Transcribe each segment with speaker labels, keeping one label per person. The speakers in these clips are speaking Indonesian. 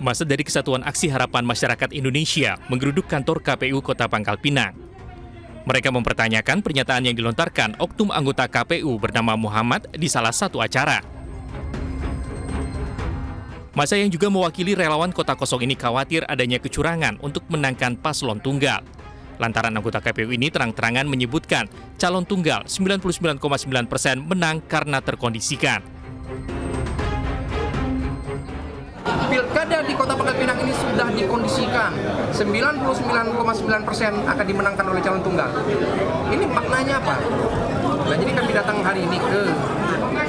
Speaker 1: Massa dari Kesatuan Aksi Harapan Masyarakat Indonesia menggeruduk kantor KPU Kota Pangkal Pinang. Mereka mempertanyakan pernyataan yang dilontarkan oknum anggota KPU bernama Muhammad di salah satu acara. Massa yang juga mewakili relawan Kota Kosong ini khawatir adanya kecurangan untuk menangkan paslon tunggal. Lantaran anggota KPU ini terang-terangan menyebutkan calon tunggal 99,9% menang karena terkondisikan.
Speaker 2: Pilkada di Kota Pangkal Pinang ini sudah dikondisikan 99,9% akan dimenangkan oleh calon tunggal. Ini maknanya apa? Nah, jadi kami datang hari ini ke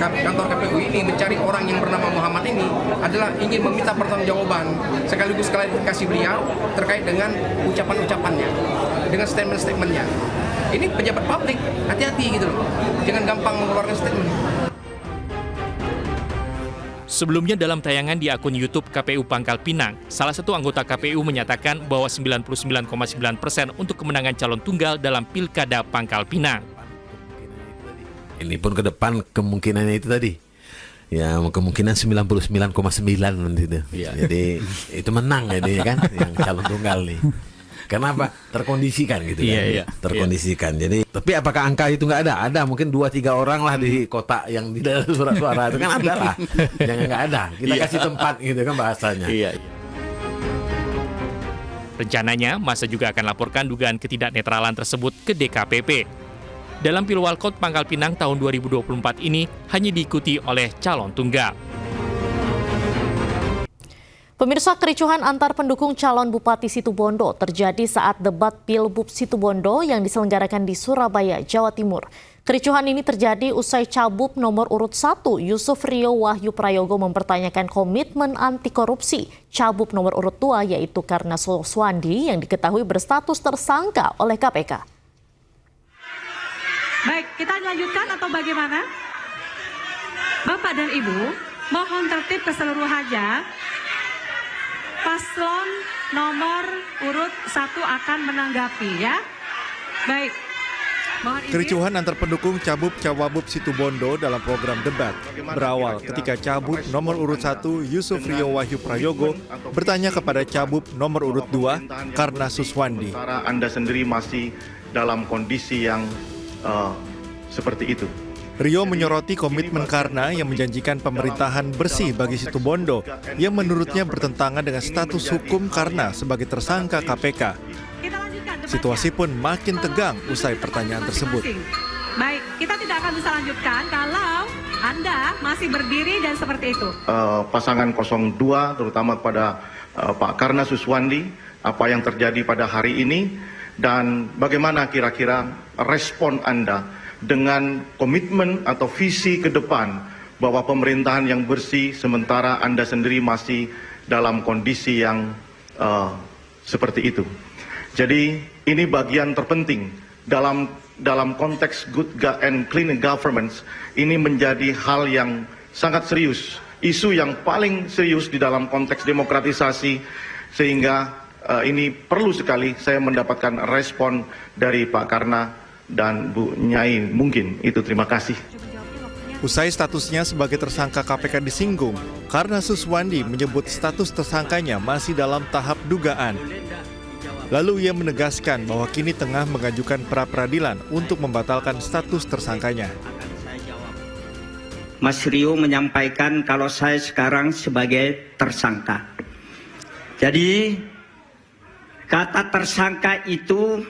Speaker 2: kantor KPU ini mencari orang yang bernama Muhammad ini adalah ingin meminta pertanggungjawaban sekaligus klarifikasi beliau terkait dengan ucapan-ucapannya, dengan statement-statementnya. Ini pejabat publik, hati-hati gitu loh, jangan gampang mengeluarkan statement.
Speaker 1: Sebelumnya dalam tayangan di akun YouTube KPU Pangkal Pinang, salah satu anggota KPU menyatakan bahwa 99,9% untuk kemenangan calon tunggal dalam Pilkada Pangkal Pinang.
Speaker 3: Ini pun ke depan kemungkinannya itu tadi. Ya, kemungkinan 99,9 gitu. Ya. Jadi itu menang ini kan yang calon tunggal nih. Kenapa? Terkondisikan gitu kan.
Speaker 1: Iya.
Speaker 3: Terkondisikan. Jadi, tapi apakah angka itu nggak ada? Ada mungkin 2-3 orang lah di kota yang di dalam surat-suara itu kan ada lah. Jangan nggak ada. Kita kasih tempat gitu kan bahasanya.
Speaker 1: Iya. Rencananya, Massa juga akan laporkan dugaan ketidaknetralan tersebut ke DKPP. Dalam Pilwalkot Pangkal Pinang tahun 2024 ini hanya diikuti oleh calon tunggal.
Speaker 4: Pemirsa, kericuhan antar pendukung calon Bupati Situbondo terjadi saat debat Pilbub Situbondo yang diselenggarakan di Surabaya, Jawa Timur. Kericuhan ini terjadi usai Cagup nomor urut 1 Yusuf Rio Wahyu Prayogo mempertanyakan komitmen anti korupsi Cagup nomor urut 2 yaitu Karna Suswandi yang diketahui berstatus tersangka oleh KPK.
Speaker 5: Baik, kita lanjutkan atau bagaimana? Bapak dan Ibu, mohon tertib keseluruhannya. Paslon nomor urut 1 akan menanggapi ya. Baik.
Speaker 6: Kericuhan antar pendukung Cagup Cawagup Situbondo dalam program debat berawal ketika Cagup nomor urut 1 Yusuf Rio Wahyu Prayogo bertanya kepada Cagup nomor urut 2 Karna Suswandi.
Speaker 7: Anda sendiri masih dalam kondisi yang seperti itu.
Speaker 6: Rio menyoroti komitmen Karna yang menjanjikan pemerintahan bersih bagi Situbondo yang menurutnya bertentangan dengan status hukum Karna sebagai tersangka KPK. Situasi pun makin tegang usai pertanyaan tersebut.
Speaker 5: Baik, kita tidak akan bisa lanjutkan kalau Anda masih berdiri dan seperti itu.
Speaker 7: Pasangan 02 terutama pada Pak Karna Suswandi, apa yang terjadi pada hari ini dan bagaimana kira-kira respon Anda dengan komitmen atau visi ke depan bahwa pemerintahan yang bersih sementara Anda sendiri masih dalam kondisi yang seperti itu. Jadi ini bagian terpenting dalam konteks good and clean governance. Ini menjadi hal yang sangat serius, isu yang paling serius di dalam konteks demokratisasi, sehingga ini perlu sekali saya mendapatkan respon dari Pak Karna dan Bu Nyai. Mungkin itu, terima kasih.
Speaker 6: Usai statusnya sebagai tersangka KPK disinggung, Karna Suswandi menyebut status tersangkanya masih dalam tahap dugaan. Lalu ia menegaskan bahwa kini tengah mengajukan pra-peradilan untuk membatalkan status tersangkanya.
Speaker 8: Mas Rio menyampaikan kalau saya sekarang sebagai tersangka. Jadi kata tersangka itu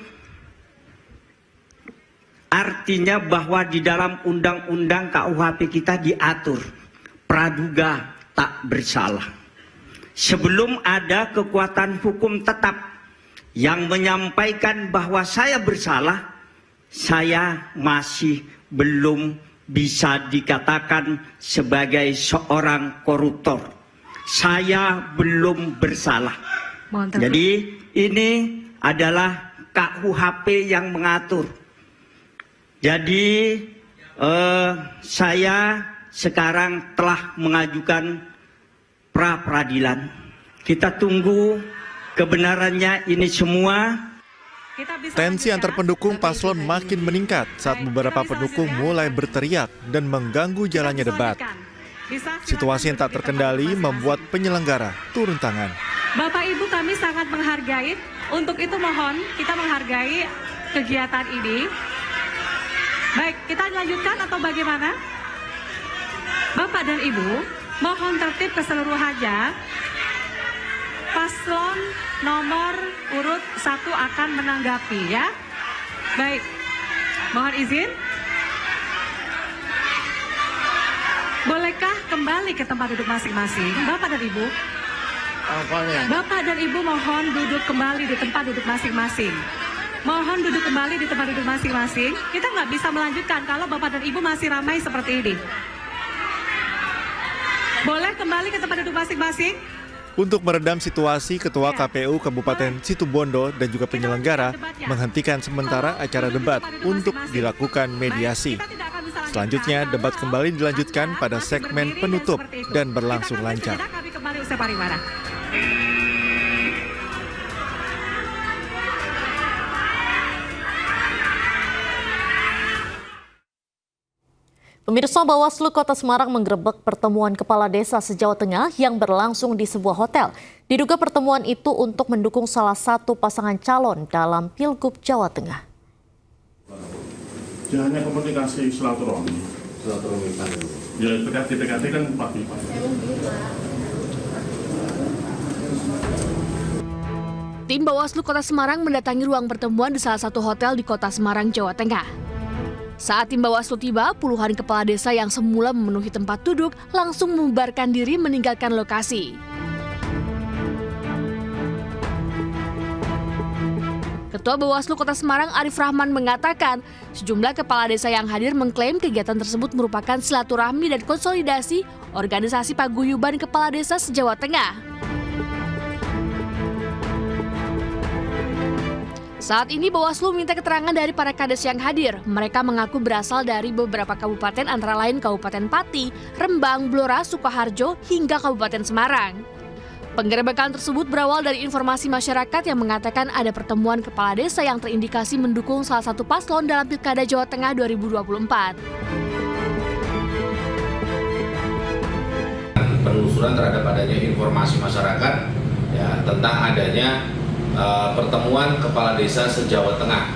Speaker 8: artinya bahwa di dalam undang-undang KUHP kita diatur praduga tak bersalah. Sebelum ada kekuatan hukum tetap yang menyampaikan bahwa saya bersalah, saya masih belum bisa dikatakan sebagai seorang koruptor. Saya belum bersalah. Jadi ini adalah KUHP yang mengatur. Jadi saya sekarang telah mengajukan pra-peradilan. Kita tunggu kebenarannya ini semua.
Speaker 6: Tensi antar pendukung paslon makin meningkat saat beberapa pendukung mulai berteriak dan mengganggu jalannya debat. Situasi yang tak terkendali membuat penyelenggara turun tangan.
Speaker 5: Bapak Ibu, kami sangat menghargai. Untuk itu mohon kita menghargai kegiatan ini. Baik, kita lanjutkan atau bagaimana? Bapak dan Ibu, mohon tertib keseluruhannya. Paslon nomor urut 1 akan menanggapi ya. Baik, mohon izin. Bolehkah kembali ke tempat duduk masing-masing? Bapak dan Ibu. Bapak dan Ibu mohon duduk kembali di tempat duduk masing-masing. Mohon duduk kembali di tempat duduk masing-masing. Kita nggak bisa melanjutkan kalau Bapak dan Ibu masih ramai seperti ini. Boleh kembali ke tempat duduk masing-masing?
Speaker 6: Untuk meredam situasi, Ketua KPU Kabupaten Situbondo dan juga penyelenggara menghentikan sementara acara debat untuk dilakukan mediasi. Selanjutnya, debat kembali dilanjutkan pada segmen penutup dan berlangsung lancar.
Speaker 5: Kami kembali usai pariwara.
Speaker 4: Pemirsa, Bawaslu Kota Semarang menggerebek pertemuan kepala desa se-Jawa Tengah yang berlangsung di sebuah hotel. Diduga pertemuan itu untuk mendukung salah satu pasangan calon dalam Pilgub Jawa Tengah.
Speaker 9: Ya, hanya komunikasi silaturahmi. Ya, PKT kan pagi.
Speaker 10: Tim Bawaslu Kota Semarang mendatangi ruang pertemuan di salah satu hotel di Kota Semarang, Jawa Tengah. Saat tim Bawaslu tiba, puluhan kepala desa yang semula memenuhi tempat duduk langsung membubarkan diri meninggalkan lokasi. Ketua Bawaslu Kota Semarang Arif Rahman mengatakan, sejumlah kepala desa yang hadir mengklaim kegiatan tersebut merupakan silaturahmi dan konsolidasi organisasi paguyuban kepala desa se-Jawa Tengah. Saat ini Bawaslu minta keterangan dari para kades yang hadir. Mereka mengaku berasal dari beberapa kabupaten antara lain Kabupaten Pati, Rembang, Blora, Sukoharjo, hingga Kabupaten Semarang. Penggerebekan tersebut berawal dari informasi masyarakat yang mengatakan ada pertemuan kepala desa yang terindikasi mendukung salah satu paslon dalam Pilkada Jawa Tengah 2024.
Speaker 11: Penelusuran terhadap adanya informasi masyarakat ya, tentang adanya pertemuan kepala desa se-Jawa Tengah.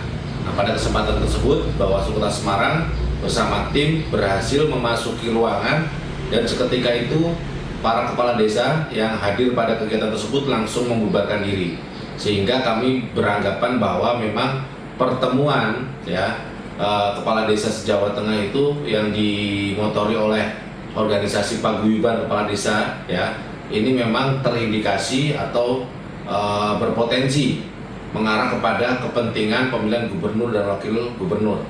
Speaker 11: Nah, pada kesempatan tersebut, Bawaslu Kota Semarang bersama tim berhasil memasuki ruangan dan seketika itu para kepala desa yang hadir pada kegiatan tersebut langsung membubarkan diri. Sehingga kami beranggapan bahwa memang pertemuan ya kepala desa se-Jawa Tengah itu yang dimotori oleh organisasi paguyuban kepala desa ya, ini memang terindikasi atau berpotensi mengarah kepada kepentingan pemilihan gubernur dan wakil gubernur.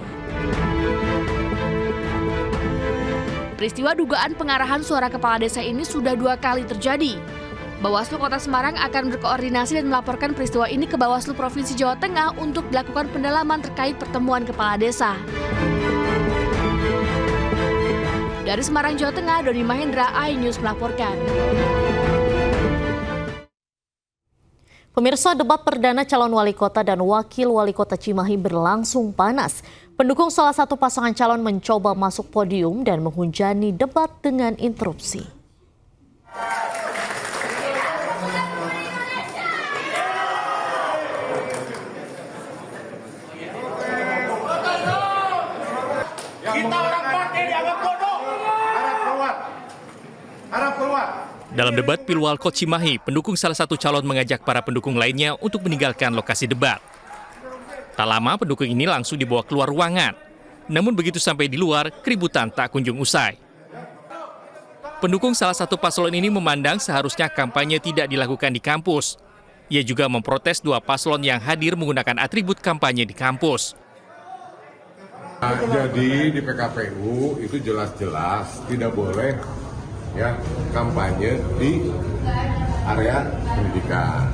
Speaker 10: Peristiwa dugaan pengarahan suara kepala desa ini sudah 2 kali terjadi. Bawaslu Kota Semarang akan berkoordinasi dan melaporkan peristiwa ini ke Bawaslu Provinsi Jawa Tengah untuk dilakukan pendalaman terkait pertemuan kepala desa. Dari Semarang, Jawa Tengah, Doni Mahendra, iNews melaporkan.
Speaker 4: Pemirsa, debat perdana calon wali kota dan wakil wali kota Cimahi berlangsung panas. Pendukung salah satu pasangan calon mencoba masuk podium dan menghujani debat dengan interupsi.
Speaker 9: Kita orang partai dianggap bodoh. Harap keluar.
Speaker 1: Dalam debat Pilwalkot Cimahi, pendukung salah satu calon mengajak para pendukung lainnya untuk meninggalkan lokasi debat. Tak lama, pendukung ini langsung dibawa keluar ruangan. Namun begitu sampai di luar, keributan tak kunjung usai. Pendukung salah satu paslon ini memandang seharusnya kampanye tidak dilakukan di kampus. Ia juga memprotes 2 paslon yang hadir menggunakan atribut kampanye di kampus.
Speaker 12: Jadi di PKPU itu jelas-jelas tidak boleh ya kampanye di area pendidikan,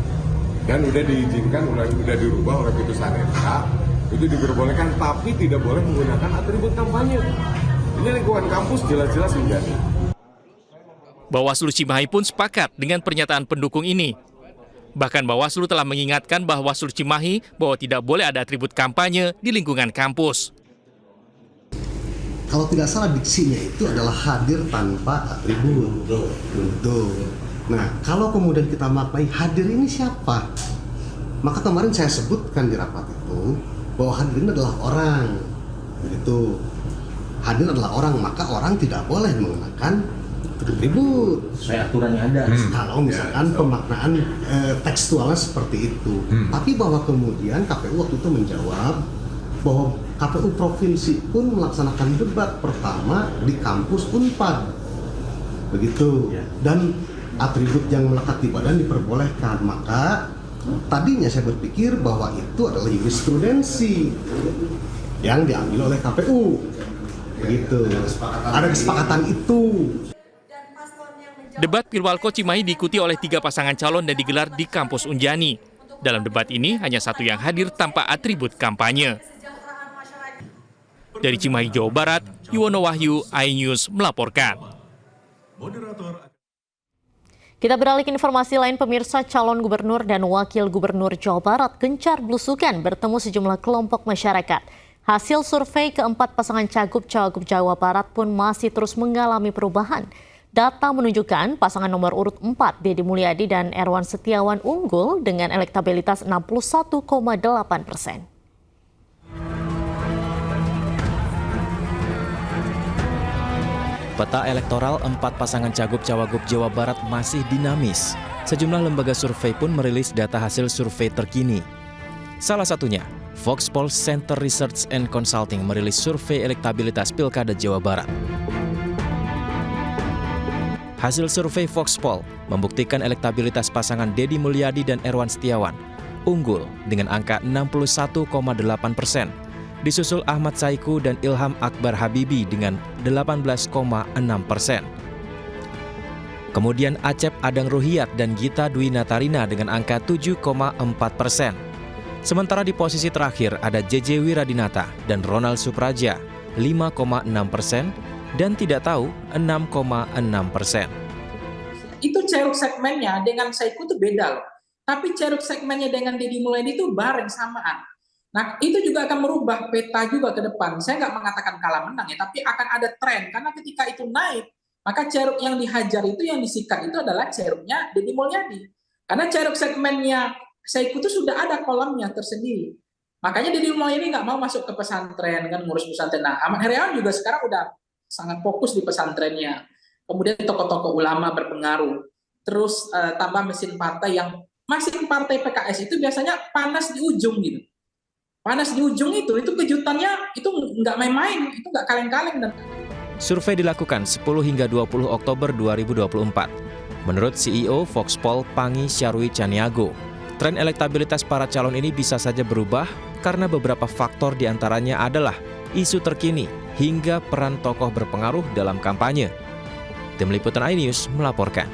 Speaker 12: dan udah diizinkan, udah dirubah oleh putusan MK, itu diperbolehkan, tapi tidak boleh menggunakan atribut kampanye. Ini lingkungan kampus jelas-jelas menjadi.
Speaker 1: Bawaslu Cimahi pun sepakat dengan pernyataan pendukung ini. Bahkan Bawaslu telah mengingatkan Bawaslu Cimahi bahwa tidak boleh ada atribut kampanye di lingkungan kampus.
Speaker 13: kalau tidak salah diksinya itu adalah hadir tanpa atribut. Betul. Nah, kalau kemudian kita maknai hadir ini siapa? Maka kemarin saya sebutkan di rapat itu bahwa hadir ini adalah orang. Begitu. Hadir adalah orang, maka orang tidak boleh menggunakan atribut.
Speaker 14: Sesuai aturannya ada.
Speaker 13: Kalau misalkan pemaknaan tekstualnya seperti itu. Tapi bahwa kemudian KPU waktu itu menjawab bahwa KPU Provinsi pun melaksanakan debat pertama di kampus Unpad. Begitu. Dan atribut yang melekat di badan diperbolehkan. Maka tadinya saya berpikir bahwa itu adalah jurisprudensi yang diambil oleh KPU. Begitu. Ada kesepakatan itu.
Speaker 1: Debat Pilwalko Cimahi diikuti oleh 3 pasangan calon dan digelar di kampus Unjani. Dalam debat ini hanya satu yang hadir tanpa atribut kampanye. Dari Cimahi, Jawa Barat, Yuwono Wahyu, iNews melaporkan.
Speaker 4: Kita beralih ke informasi lain, pemirsa. Calon gubernur dan wakil gubernur Jawa Barat gencar belusukan bertemu sejumlah kelompok masyarakat. Hasil survei keempat pasangan Cagup-Cawagup Jawa Barat pun masih terus mengalami perubahan. Data menunjukkan pasangan nomor urut 4 Deddy Mulyadi dan Erwan Setiawan unggul dengan elektabilitas 61,8%.
Speaker 15: Peta elektoral 4 pasangan Cagup-Cawagup Jawa Barat masih dinamis. Sejumlah lembaga survei pun merilis data hasil survei terkini. Salah satunya, Voxpol Center Research and Consulting merilis survei elektabilitas Pilkada Jawa Barat. Hasil survei Voxpol membuktikan elektabilitas pasangan Deddy Mulyadi dan Erwan Setiawan unggul dengan angka 61,8%. Disusul Ahmad Saiku dan Ilham Akbar Habibi dengan 18,6%. Kemudian Acep Adang Ruhiyat dan Gita Dwi Natarina dengan angka 7,4%. Sementara di posisi terakhir ada JJ Wiradinata dan Ronald Supraja 5,6% dan tidak tahu 6,6%.
Speaker 16: Itu ceruk segmennya dengan Saiku itu beda loh. Tapi ceruk segmennya dengan Deddy Mulyadi itu bareng samaan. Nah, itu juga akan merubah peta juga ke depan. Saya nggak mengatakan kalah menang ya, tapi akan ada tren. Karena ketika itu naik, maka ceruk yang dihajar itu, yang disikat itu adalah ceruknya Deddy Mulyadi. Karena ceruk segmennya Saiku itu sudah ada kolomnya tersendiri. Makanya Deddy Mulyadi nggak mau masuk ke pesantren, kan ngurus pesantren. Nah, Ahmad Heriawan juga sekarang udah sangat fokus di pesantrennya. Kemudian tokoh-tokoh ulama berpengaruh. Terus tambah mesin partai yang, mesin partai PKS itu biasanya panas di ujung gitu. Panas di ujung itu kejutannya itu nggak main-main, itu nggak kaleng-kaleng. Dan
Speaker 15: survei dilakukan 10 hingga 20 Oktober 2024. Menurut CEO Voxpol Pangi Syarwi Caniago, tren elektabilitas para calon ini bisa saja berubah karena beberapa faktor diantaranya adalah isu terkini hingga peran tokoh berpengaruh dalam kampanye. Tim Liputan iNews melaporkan.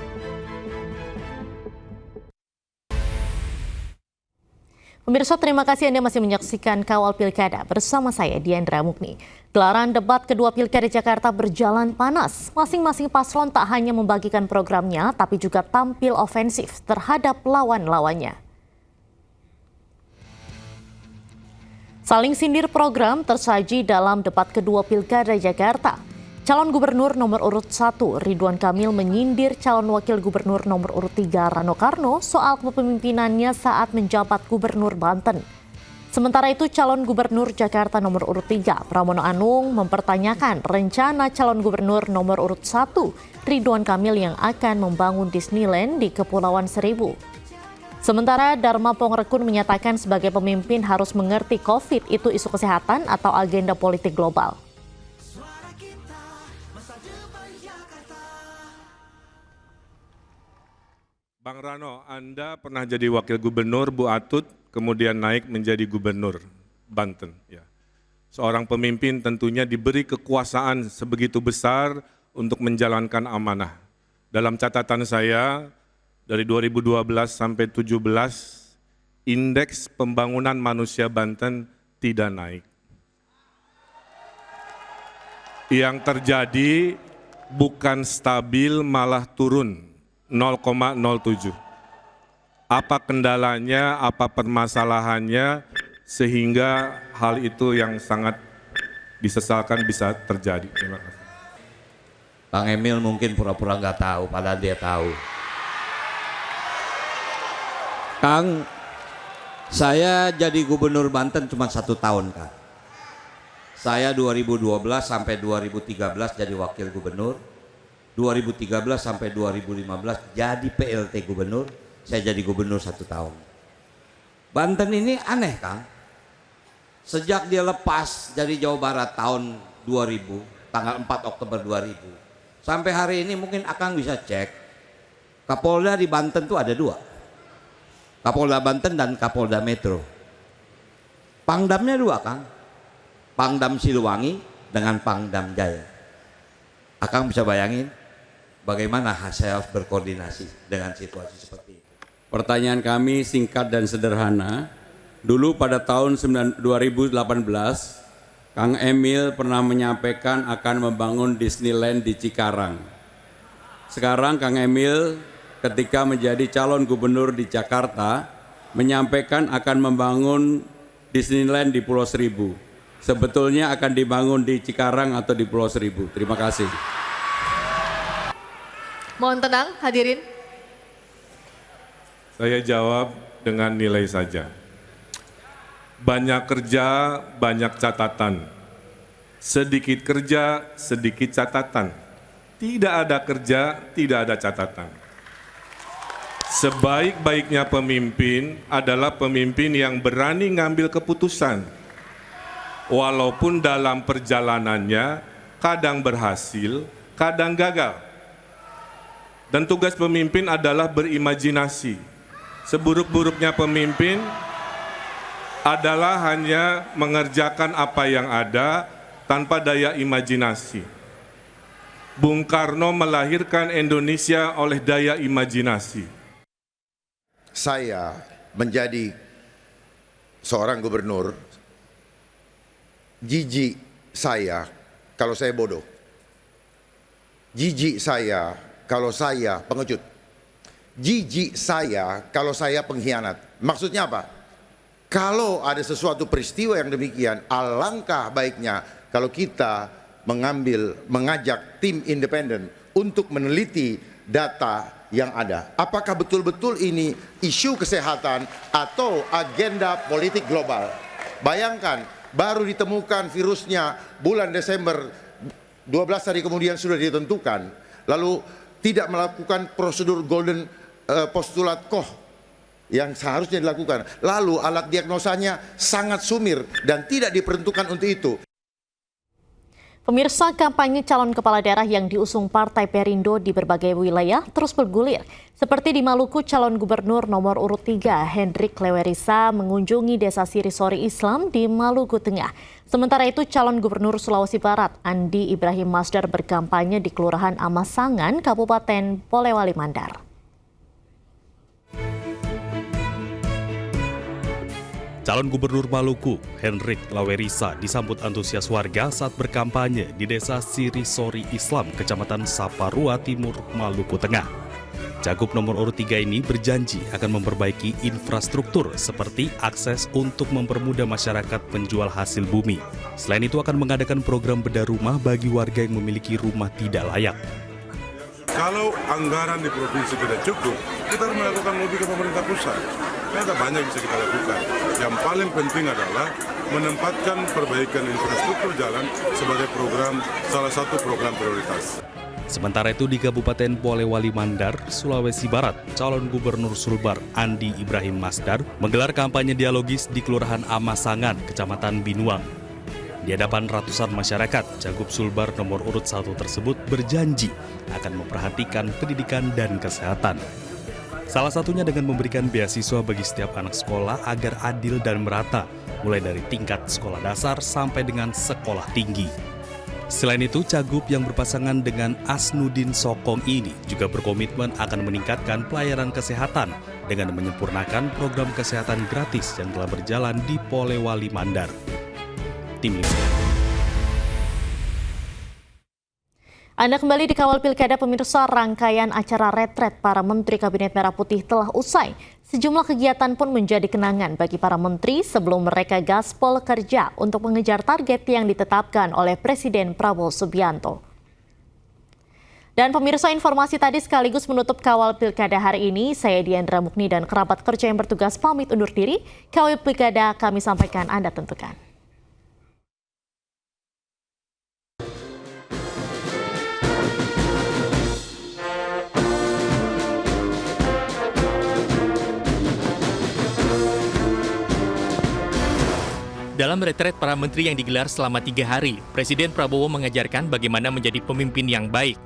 Speaker 4: Pemirsa, terima kasih Anda masih menyaksikan Kawal Pilkada bersama saya Diandra Mukni. Gelaran debat kedua Pilkada Jakarta berjalan panas. Masing-masing paslon tak hanya membagikan programnya, tapi juga tampil ofensif terhadap lawan-lawannya. Saling sindir program tersaji dalam debat kedua Pilkada Jakarta. Calon Gubernur nomor urut 1 Ridwan Kamil menyindir calon Wakil Gubernur nomor urut 3 Rano Karno soal kepemimpinannya saat menjabat Gubernur Banten. Sementara itu calon Gubernur Jakarta nomor urut 3 Pramono Anung mempertanyakan rencana calon Gubernur nomor urut 1 Ridwan Kamil yang akan membangun Disneyland di Kepulauan Seribu. Sementara Dharma Pongrekun menyatakan sebagai pemimpin harus mengerti COVID itu isu kesehatan atau agenda politik global.
Speaker 17: Bang Rano, Anda pernah jadi wakil gubernur Bu Atut, kemudian naik menjadi gubernur Banten. Ya. Seorang pemimpin tentunya diberi kekuasaan sebegitu besar untuk menjalankan amanah. Dalam catatan saya, dari 2012 sampai 2017, indeks pembangunan manusia Banten tidak naik. Yang terjadi bukan stabil, malah turun. 0,07. Apa kendalanya, apa permasalahannya, sehingga hal itu yang sangat disesalkan bisa terjadi. Terima kasih.
Speaker 14: Kang Emil mungkin pura-pura nggak tahu, padahal dia tahu. Kang, saya jadi gubernur Banten cuma 1 tahun, Kang. Saya 2012 sampai 2013 jadi wakil gubernur, 2013 sampai 2015 jadi PLT gubernur, saya jadi gubernur 1 tahun. Banten ini aneh, Kang. Sejak dia lepas dari Jawa Barat tahun 2000, tanggal 4 Oktober 2000, sampai hari ini mungkin Akang bisa cek, Kapolda di Banten tuh ada 2. Kapolda Banten dan Kapolda Metro. Pangdamnya 2, Kang. Pangdam Siliwangi dengan Pangdam Jaya. Akang bisa bayangin bagaimana saya harus berkoordinasi dengan situasi seperti itu.
Speaker 18: Pertanyaan kami singkat dan sederhana. Dulu pada tahun 2018, Kang Emil pernah menyampaikan akan membangun Disneyland di Cikarang. Sekarang Kang Emil ketika menjadi calon gubernur di Jakarta menyampaikan akan membangun Disneyland di Pulau Seribu. Sebetulnya akan dibangun di Cikarang atau di Pulau Seribu. Terima kasih.
Speaker 4: Mohon tenang hadirin.
Speaker 17: Saya jawab dengan nilai saja. Banyak kerja, banyak catatan. Sedikit kerja, sedikit catatan. Tidak ada kerja, tidak ada catatan. Sebaik-baiknya pemimpin adalah pemimpin yang berani ngambil keputusan. Walaupun dalam perjalanannya kadang berhasil, kadang gagal. Dan tugas pemimpin adalah berimajinasi. Seburuk-buruknya pemimpin adalah hanya mengerjakan apa yang ada tanpa daya imajinasi. Bung Karno melahirkan Indonesia oleh daya imajinasi.
Speaker 19: Saya menjadi seorang gubernur, jijik saya kalau saya bodoh. Jijik saya kalau saya pengecut. Jijik saya kalau saya pengkhianat. Maksudnya apa? Kalau ada sesuatu peristiwa yang demikian, alangkah baiknya kalau kita mengajak tim independen untuk meneliti data yang ada. Apakah betul-betul ini isu kesehatan atau agenda politik global? Bayangkan, baru ditemukan virusnya bulan Desember, 12 hari kemudian sudah ditentukan. Lalu tidak melakukan prosedur golden postulat Koch yang seharusnya dilakukan. Lalu alat diagnosanya sangat sumir dan tidak diperuntukkan untuk itu.
Speaker 4: Pemirsa, kampanye calon kepala daerah yang diusung Partai Perindo di berbagai wilayah terus bergulir. Seperti di Maluku, calon gubernur nomor urut 3 Hendrik Lewerisa mengunjungi desa Sirisori Islam di Maluku Tengah. Sementara itu, calon gubernur Sulawesi Barat Andi Ibrahim Masdar berkampanye di Kelurahan Amasangan, Kabupaten Polewali Mandar.
Speaker 20: Calon Gubernur Maluku, Hendrik Lewerisa, disambut antusias warga saat berkampanye di Desa Sirisori Islam, Kecamatan Saparua Timur, Maluku Tengah. Cagup nomor urut 3 ini berjanji akan memperbaiki infrastruktur seperti akses untuk mempermudah masyarakat penjual hasil bumi. Selain itu akan mengadakan program bedah rumah bagi warga yang memiliki rumah tidak layak.
Speaker 21: Kalau anggaran di provinsi tidak cukup, kita harus melakukan lobby ke pemerintah pusat. Ada banyak yang bisa kita lakukan. Yang paling penting adalah menempatkan perbaikan infrastruktur jalan sebagai salah satu program prioritas.
Speaker 20: Sementara itu di Kabupaten Polewali Mandar, Sulawesi Barat, calon gubernur Sulbar Andi Ibrahim Masdar menggelar kampanye dialogis di Kelurahan Amasangan, Kecamatan Binuang. Di hadapan ratusan masyarakat, Cagup Sulbar nomor urut 1 tersebut berjanji akan memperhatikan pendidikan dan kesehatan. Salah satunya dengan memberikan beasiswa bagi setiap anak sekolah agar adil dan merata, mulai dari tingkat sekolah dasar sampai dengan sekolah tinggi. Selain itu, Cagup yang berpasangan dengan Asnudin Sokong ini juga berkomitmen akan meningkatkan pelayanan kesehatan dengan menyempurnakan program kesehatan gratis yang telah berjalan di Polewali Mandar. Tim Liputan.
Speaker 4: Anda kembali di Kawal Pilkada pemirsa. Rangkaian acara retret para Menteri Kabinet Merah Putih telah usai. Sejumlah kegiatan pun menjadi kenangan bagi para menteri sebelum mereka gaspol kerja untuk mengejar target yang ditetapkan oleh Presiden Prabowo Subianto. Dan pemirsa, informasi tadi sekaligus menutup Kawal Pilkada hari ini. Saya Diandra Mukni dan kerabat kerja yang bertugas pamit undur diri. Kawal Pilkada kami sampaikan, Anda tentukan.
Speaker 1: Dalam retret para menteri yang digelar selama 3 hari, Presiden Prabowo mengajarkan bagaimana menjadi pemimpin yang baik.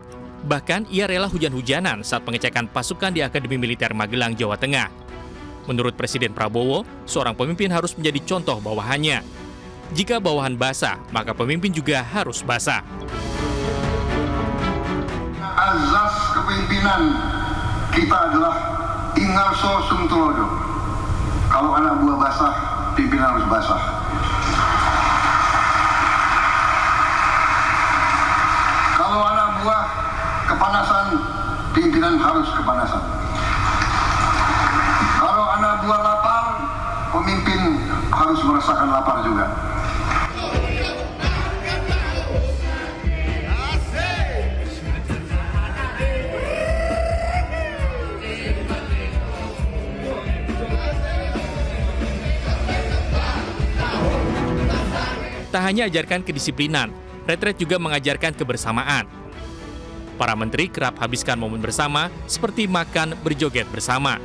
Speaker 1: Bahkan ia rela hujan-hujanan saat pengecekan pasukan di Akademi Militer Magelang, Jawa Tengah. Menurut Presiden Prabowo, seorang pemimpin harus menjadi contoh bawahannya. Jika bawahan basah, maka pemimpin juga harus basah.
Speaker 2: Azas kepemimpinan kita adalah ingarso sumtulodo. Kalau anak buah basah, pimpinan harus basah. Kalau anak buah kepanasan, pimpinan harus kepanasan. Kalau anak buah lapar, pemimpin harus merasakan lapar juga.
Speaker 1: Tak hanya ajarkan kedisiplinan, retret juga mengajarkan kebersamaan. Para menteri kerap habiskan momen bersama seperti makan berjoget bersama.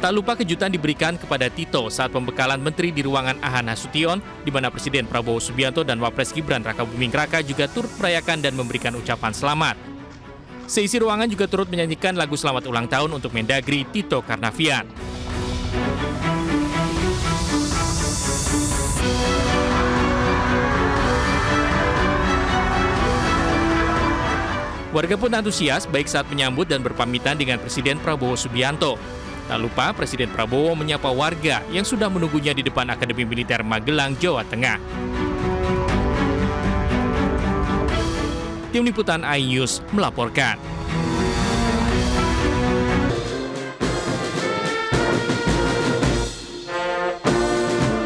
Speaker 1: Tak lupa kejutan diberikan kepada Tito saat pembekalan menteri di ruangan AH Nasution, di mana Presiden Prabowo Subianto dan Wapres Gibran Rakabuming Raka juga turut merayakan dan memberikan ucapan selamat. Seisi ruangan juga turut menyanyikan lagu selamat ulang tahun untuk Mendagri Tito Karnavian. Warga pun antusias baik saat menyambut dan berpamitan dengan Presiden Prabowo Subianto. Tak lupa Presiden Prabowo menyapa warga yang sudah menunggunya di depan Akademi Militer Magelang, Jawa Tengah. Tim Liputan iNews melaporkan.